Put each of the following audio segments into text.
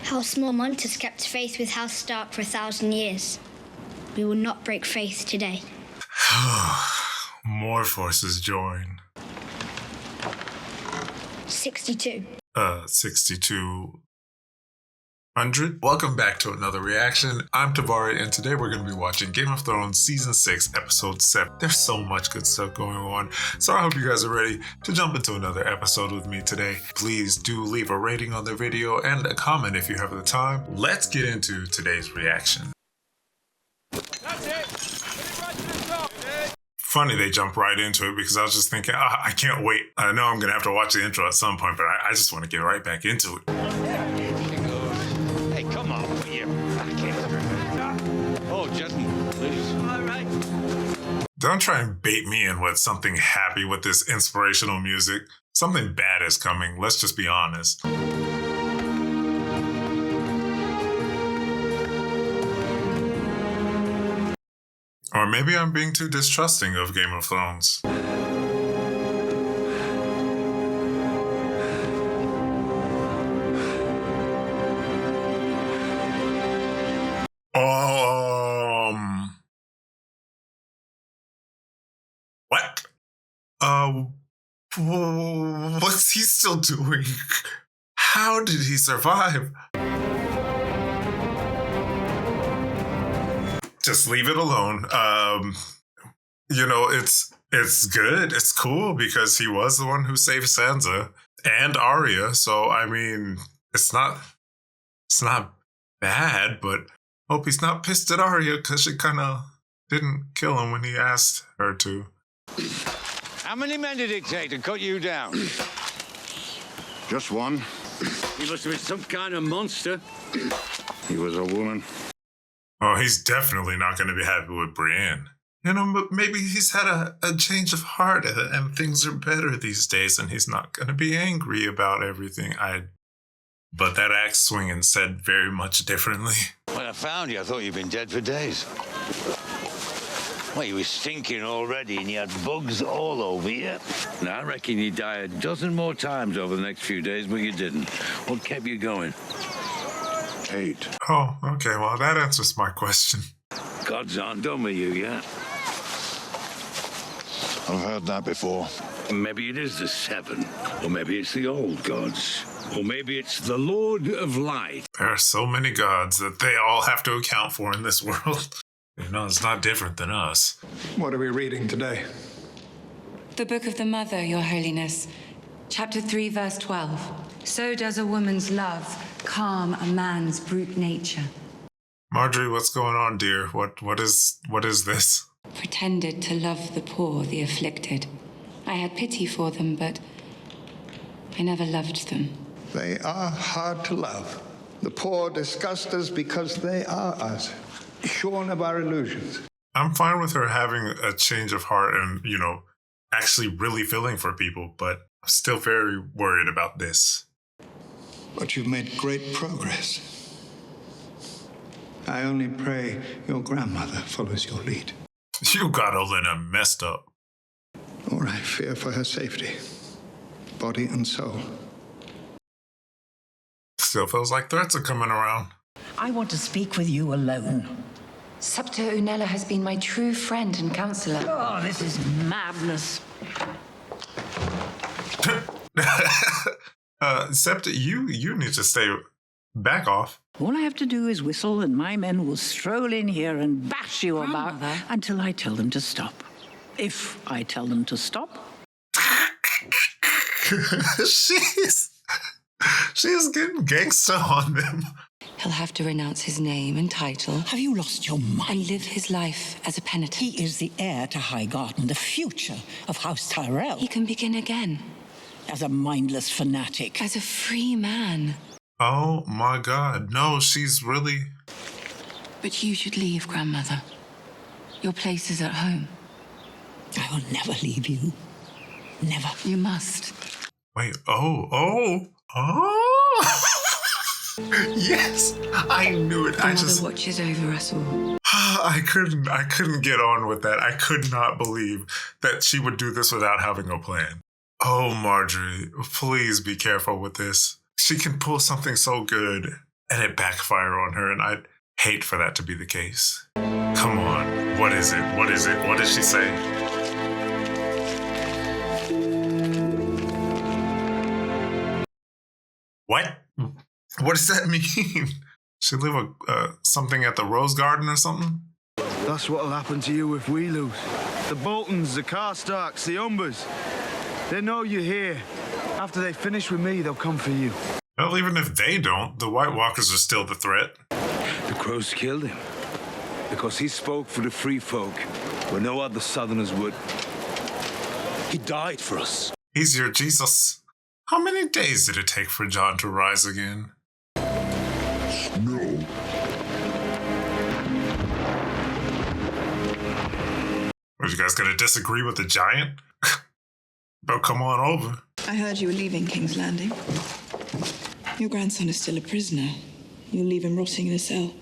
House Mormont has kept faith with House Stark for 1,000 years. We will not break faith today. More forces join. 62. 6,200. Welcome back to another reaction. I'm Tavare, and today we're going to be watching Game of Thrones Season 6, Episode 7. There's so much good stuff going on, so I hope you guys are ready to jump into another episode with me today. Please do leave a rating on the video and a comment if you have the time. Let's get into today's reaction. That's it. Get it right to the top. Funny they jump right into it because I was just thinking, I can't wait. I know I'm going to have to watch the intro at some point, but I just want to get right back into it. Hey, come on, will you? I can't. Oh, Justin, please. All right. Don't try and bait me in with something happy with this inspirational music. Something bad is coming, let's just be honest. Or maybe I'm being too distrusting of Game of Thrones. What? What's he still doing? How did he survive? Just leave it alone. You know, it's good. It's cool because he was the one who saved Sansa and Arya. So I mean, it's not bad, but hope he's not pissed at Arya because she kind of didn't kill him when he asked her to. How many men did it take to cut you down? Just one. He must have been some kind of monster. He was a woman. Oh, he's definitely not going to be happy with Brienne. You know, but maybe he's had a change of heart and things are better these days and he's not going to be angry about everything. But that axe swinging said very much differently. When I found you, I thought you'd been dead for days. Well, you were stinking already and you had bugs all over you. Now, I reckon you die a dozen more times over the next few days, but you didn't. What kept you going? Hate. Oh, okay. Well, that answers my question. Gods aren't done with you yet. I've heard that before. Maybe it is the seven, or maybe it's the old gods, or maybe it's the Lord of Light. There are so many gods that they all have to account for in this world. You know, it's not different than us. What are we reading today? The Book of the Mother, Your Holiness. Chapter 3, verse 12. So does a woman's love calm a man's brute nature. Marjorie, what's going on, dear? What is this? Pretended to love the poor, the afflicted. I had pity for them, but I never loved them. They are hard to love. The poor disgust us because they are us, shorn of our illusions. I'm fine with her having a change of heart and, you know, actually really feeling for people, but I'm still very worried about this. But you've made great progress. I only pray your grandmother follows your lead. You got Olenna messed up. Or I fear for her safety, body and soul. Still feels like threats are coming around. I want to speak with you alone. Septa Unella has been my true friend and counselor. Oh, this is madness. Septa, you need to stay back off. All I have to do is whistle and my men will stroll in here and bash you about Grandmother. until I tell them to stop. If I tell them to stop. She's getting gangsta on them. He'll have to renounce his name and title Have you lost your mind? and live his life as a penitent. He is the heir to Highgarden, the future of House Tyrell. He can begin again As a mindless fanatic. as a free man. Oh my God. No, she's really... But you should leave, Grandmother. Your place is at home. I will never leave you. Never. You must. Wait, oh. Yes, I knew it. The Mother watches over us all. I couldn't get on with that. I could not believe that she would do this without having a plan. Oh, Marjorie, please be careful with this. She can pull something so good and it backfire on her, and I'd hate for that to be the case. Come on, what is it? What is it? What did she say? What? What does that mean? She live something at the Rose Garden or something? That's what'll happen to you if we lose. The Boltons, the Karstarks, the Umbers. They know you're here. After they finish with me, they'll come for you. Well, even if they don't, the White Walkers are still the threat. The Crows killed him. Because he spoke for the free folk, where no other Southerners would. He died for us. He's your Jesus. How many days did it take for Jon to rise again? No. Are you guys gonna disagree with the giant? But come on over. I heard you were leaving King's Landing. Your grandson is still a prisoner. You'll leave him rotting in a cell.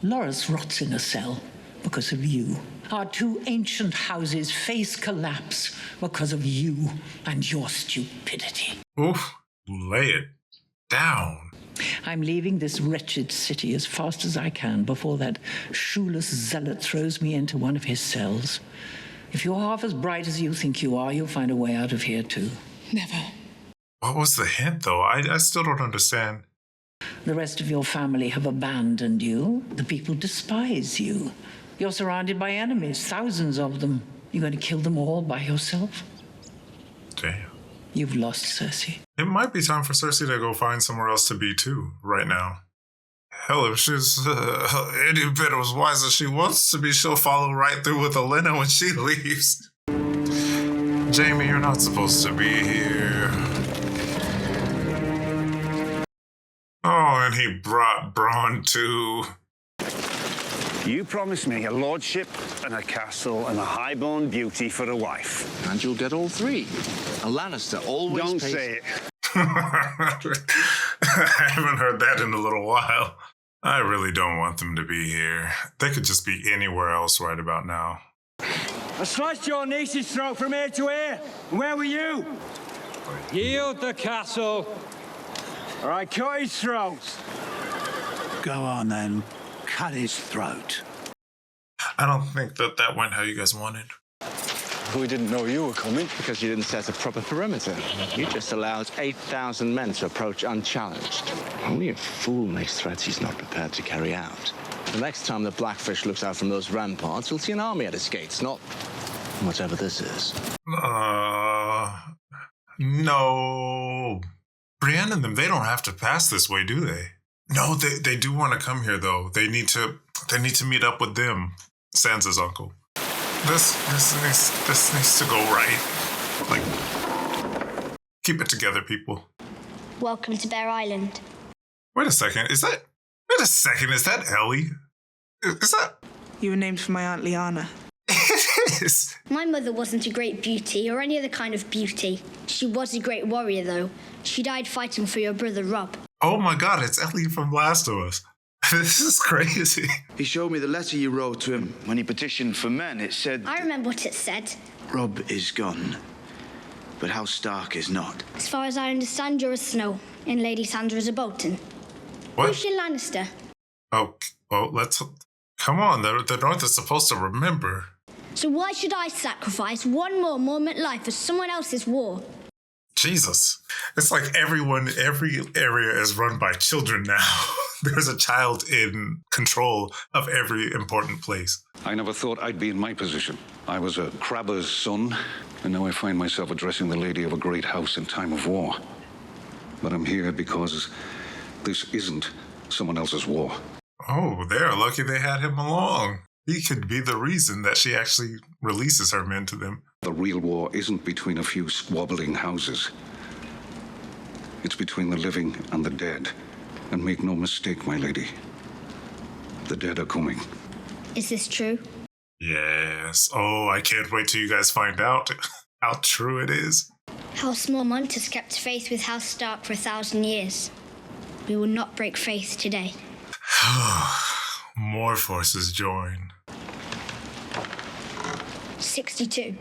Loras rots in a cell because of you. Our two ancient houses face collapse because of you and your stupidity. Oof, lay it down. I'm leaving this wretched city as fast as I can before that shoeless zealot throws me into one of his cells. If you're half as bright as you think you are, you'll find a way out of here too. Never. What was the hint, though? I still don't understand. The rest of your family have abandoned you. The people despise you. You're surrounded by enemies, thousands of them. You're going to kill them all by yourself? Damn. You've lost, Cersei. It might be time for Cersei to go find somewhere else to be, too, right now. Hell, if she's any bit as wise as she wants to be, she'll follow right through with Olenna when she leaves. Jamie, you're not supposed to be here. Oh, and he brought Bronn too. You promised me a lordship and a castle and a highborn beauty for a wife. And you'll get all three. A Lannister always Don't pays... say it. I haven't heard that in a little while. I really don't want them to be here. They could just be anywhere else right about now. I sliced your niece's throat from ear to ear. Where were you? Yield the castle, or I cut his throat. Go on then. Cut his throat. I don't think that went how you guys wanted. We didn't know you were coming. Because you didn't set a proper perimeter. You just allowed 8,000 men to approach unchallenged. Only a fool makes threats he's not prepared to carry out. The next time the Blackfish looks out from those ramparts, we'll see an army at his gates, not whatever this is. No. Brienne and them, they don't have to pass this way, do they? No, they do want to come here, though. They need to meet up with them. Sansa's uncle. This needs to go right. Like, keep it together, people. Welcome to Bear Island. Wait a second. Is that Ellie? Is that? You were named for my Aunt Lyanna. It is. My mother wasn't a great beauty or any other kind of beauty. She was a great warrior, though. She died fighting for your brother, Robb. Oh my God, it's Ellie from Last of Us. This is crazy. He showed me the letter you wrote to him when he petitioned for men. It said... I remember what it said. Robb is gone, but House Stark is not. As far as I understand, you're a Snow, and Lady Sandra is a Bolton. What? Who's your Lannister? Oh, well, come on, the North is supposed to remember. So why should I sacrifice one more moment life for someone else's war? Jesus. It's like every area is run by children now. There's a child in control of every important place. I never thought I'd be in my position. I was a crabber's son, and now I find myself addressing the lady of a great house in time of war. But I'm here because this isn't someone else's war. Oh, they're lucky they had him along. He could be the reason that she actually releases her men to them. The real war isn't between a few squabbling houses. It's between the living and the dead. And make no mistake, my lady, the dead are coming. Is this true? Yes. Oh, I can't wait till you guys find out how true it is. House Mormont has kept faith with House Stark for 1,000 years. We will not break faith today. More forces join. 62.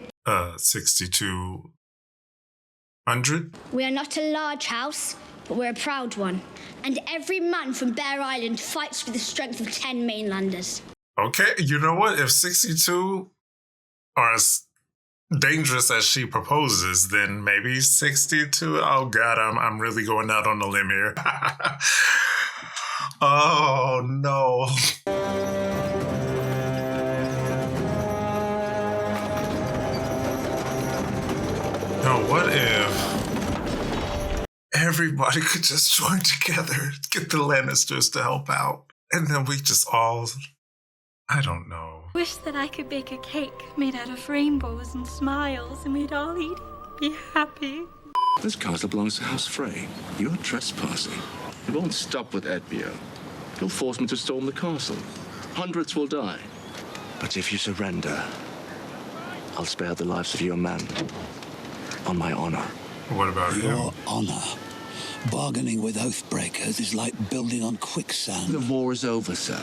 6,200? We are not a large house, but we're a proud one. And every man from Bear Island fights with the strength of 10 mainlanders. Okay, you know what? If 62 are as dangerous as she proposes, then maybe 62. Oh God, I'm really going out on a limb here. Oh no. No, what if everybody could just join together, get the Lannisters to help out, and then we just all, I don't know. Wish that I could bake a cake made out of rainbows and smiles, and we'd all eat it, be happy. This castle belongs to House Frey. You're trespassing. It won't stop with Edmure. You'll force me to storm the castle. Hundreds will die. But if you surrender, I'll spare the lives of your men. On my honor. What about your honor? Bargaining with oathbreakers is like building on quicksand. The war is over, sir.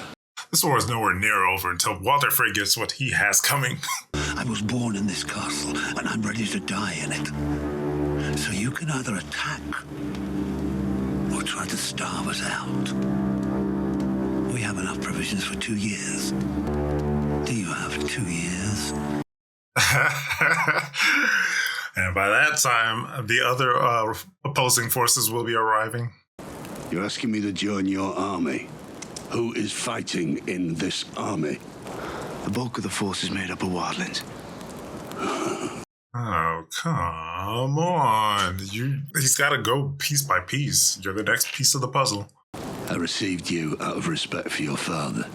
This war is nowhere near over until Walter Frey gets what he has coming. I was born in this castle, and I'm ready to die in it. So you can either attack or try to starve us out. We have enough provisions for 2 years. Do you have 2 years? And by that time, the other opposing forces will be arriving. You're asking me to join your army? Who is fighting in this army? The bulk of the force is made up of wildlings. Oh, come on. He's got to go piece by piece. You're the next piece of the puzzle. I received you out of respect for your father.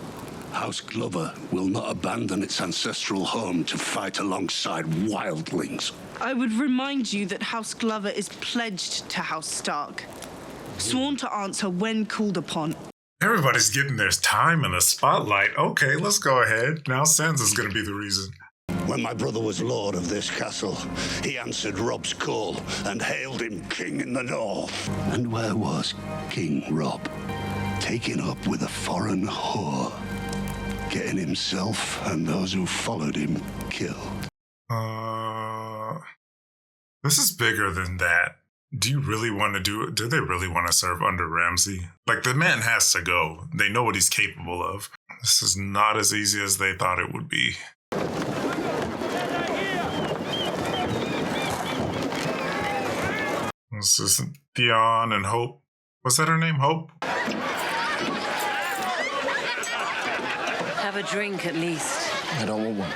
House Glover will not abandon its ancestral home to fight alongside wildlings. I would remind you that House Glover is pledged to House Stark, sworn to answer when called upon. Everybody's getting their time in the spotlight. Okay, let's go ahead. Now Sansa's going to be the reason. When my brother was lord of this castle, he answered Rob's call and hailed him king in the north. And where was King Rob? Taken up with a foreign whore, getting himself and those who followed him killed. This is bigger than that. Do you really want to do it? Do they really want to serve under Ramsay? Like, the man has to go. They know what he's capable of. This is not as easy as they thought it would be. This is Theon and Hope. Was that her name, Hope? Have a drink, at least. I don't want one.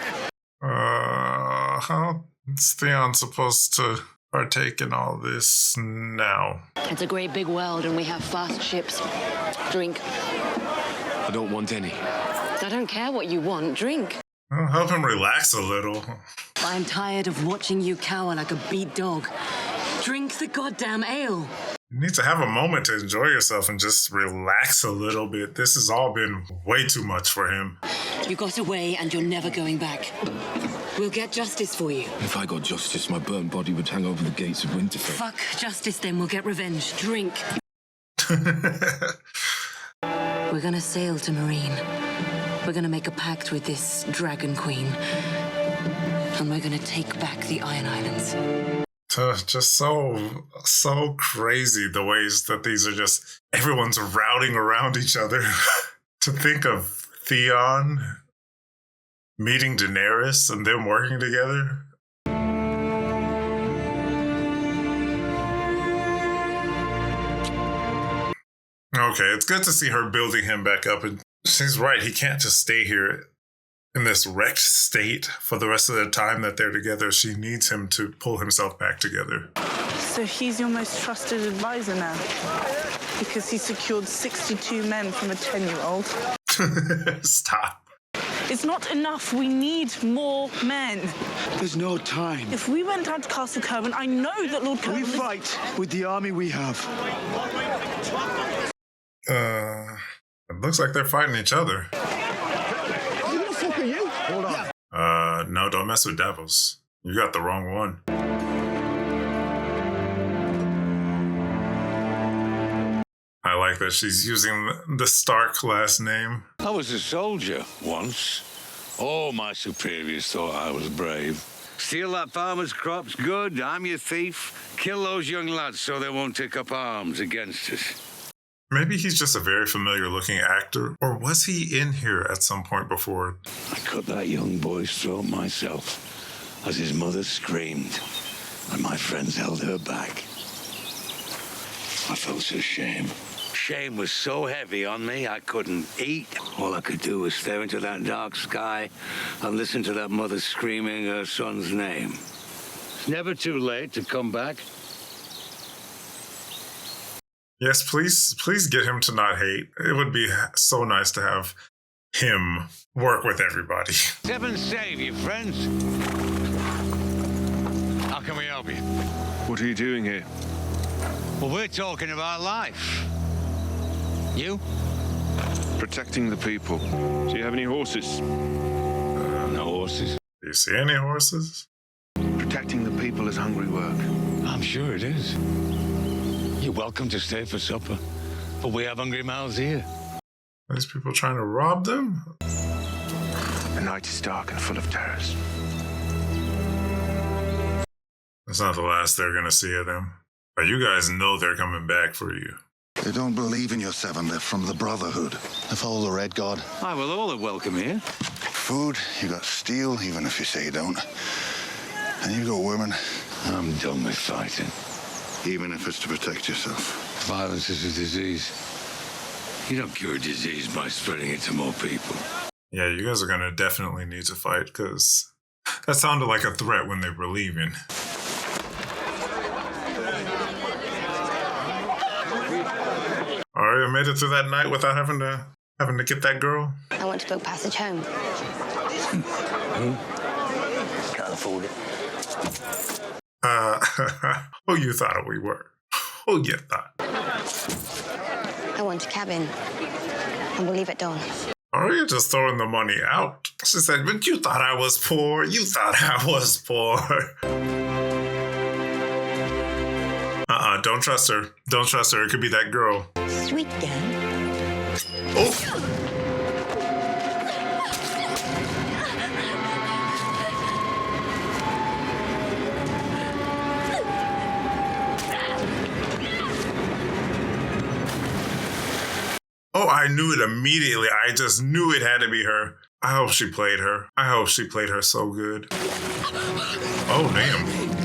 How is Theon supposed to partake in all this now? It's a great big world, and we have fast ships. Drink. I don't want any. I don't care what you want. Drink. Well, help him relax a little. I'm tired of watching you cower like a beat dog. Drink the goddamn ale. You need to have a moment to enjoy yourself and just relax a little bit. This has all been way too much for him. You got away and you're never going back. We'll get justice for you. If I got justice, my burnt body would hang over the gates of Winterfell. Fuck justice, then we'll get revenge. Drink. We're gonna sail to Marine. We're gonna make a pact with this Dragon Queen. And we're gonna take back the Iron Islands. Just so crazy the ways that these are just, everyone's routing around each other. To think of Theon meeting Daenerys and them working together. Okay, it's good to see her building him back up. And she's right, he can't just stay here in this wrecked state for the rest of the time that they're together. She needs him to pull himself back together. So he's your most trusted advisor now? Because he secured 62 men from a 10-year-old? Stop. It's not enough. We need more men. There's no time. If we went down to Castle Curwen, I know that Lord Curwen... We fight with the army we have. It looks like they're fighting each other. Hold on. No, don't mess with Davos. You got the wrong one. I like that she's using the Stark last name. I was a soldier once. All my superiors thought I was brave. Steal that farmer's crops, good. I'm your thief. Kill those young lads so they won't take up arms against us. Maybe he's just a very familiar looking actor, or was he in here at some point before? I cut that young boy's throat myself as his mother screamed and my friends held her back. I felt so shame. Shame was so heavy on me I couldn't eat. All I could do was stare into that dark sky and listen to that mother screaming her son's name. It's never too late to come back. Yes, please get him to not hate. It would be so nice to have him work with everybody. Heaven save you, friends. How can we help you? What are you doing here? Well, we're talking about life. You? Protecting the people. Do you have any horses? No horses. Do you see any horses? Protecting the people is hungry work. I'm sure it is. You're welcome to stay for supper, but we have hungry mouths here. Are these people trying to rob them? The night is dark and full of terrors. That's not the last they're gonna see of them. But you guys know they're coming back for you. They don't believe in your seven. They're from the Brotherhood. They follow the Red God. Aye, well, all are welcome here. Food, you got steel, even if you say you don't. And you got women. I'm done with fighting. Even if it's to protect yourself. Violence is a disease. You don't cure a disease by spreading it to more people. Yeah, you guys are gonna definitely need to fight, because that sounded like a threat when they were leaving. Arya made it through that night without having to get that girl. I want to book passage home. Can't afford it. Who you thought we were? Who you thought? I want a cabin. And we'll leave at dawn. Arya just throwing the money out. She said, but you thought I was poor. You thought I was poor. Don't trust her. Don't trust her. It could be that girl. Sweet girl. Oh! Oh, I knew it immediately. I just knew it had to be her. I hope she played her. I hope she played her so good. Oh, damn.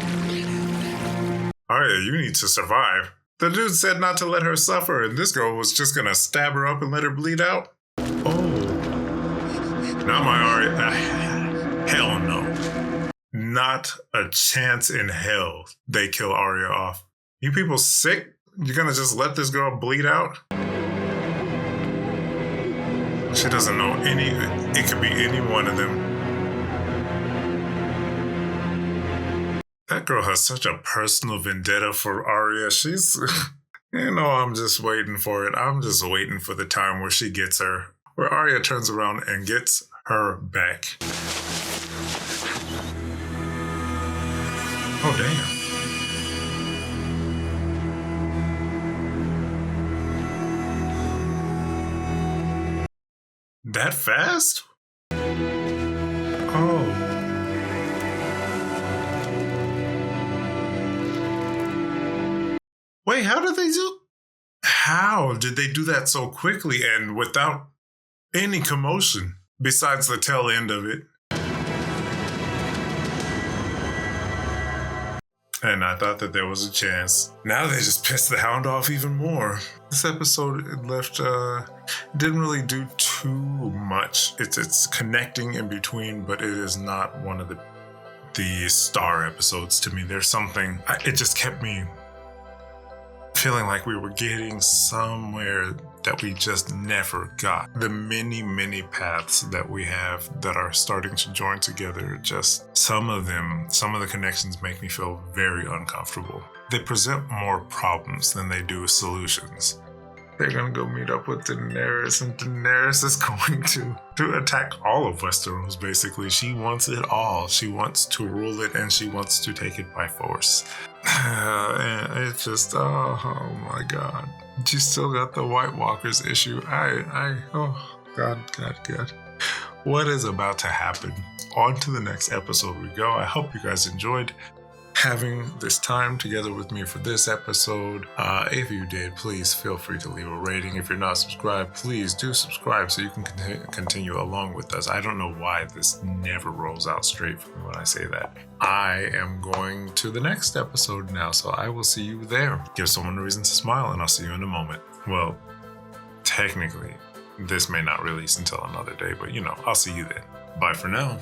Arya, you need to survive. The dude said not to let her suffer, and this girl was just gonna stab her up and let her bleed out? Oh. Not my Arya. Hell no. Not a chance in hell they kill Arya off. You people sick? You're gonna just let this girl bleed out? She doesn't know it could be any one of them. That girl has such a personal vendetta for Arya. She's, I'm just waiting for it. I'm just waiting for the time where she gets her, where Arya turns around and gets her back. Oh, damn. That fast? Oh. Wait, how did they do that so quickly and without any commotion besides the tail end of it? And I thought that there was a chance. Now they just pissed the Hound off even more. This episode didn't really do too much. It's connecting in between, but it is not one of the star episodes to me. There's something, it just kept me feeling like we were getting somewhere that we just never got. The many, many paths that we have that are starting to join together, just some of the connections make me feel very uncomfortable. They present more problems than they do solutions. They're gonna go meet up with Daenerys, and Daenerys is going to attack all of Westeros, basically. She wants it all. She wants to rule it, and she wants to take it by force. And it's just, oh my God. She still got the White Walkers issue. Oh, God. what is about to happen. On to the next episode we go. I hope you guys enjoyed having this time together with me for this episode. If you did, please feel free to leave a rating. If you're not subscribed, please do subscribe so you can continue along with us. I don't know why this never rolls out straight for me when I say that. I am going to the next episode now, so I will see you there. Give someone a reason to smile, and I'll see you in a moment. Well, technically, this may not release until another day, but I'll see you then. Bye for now.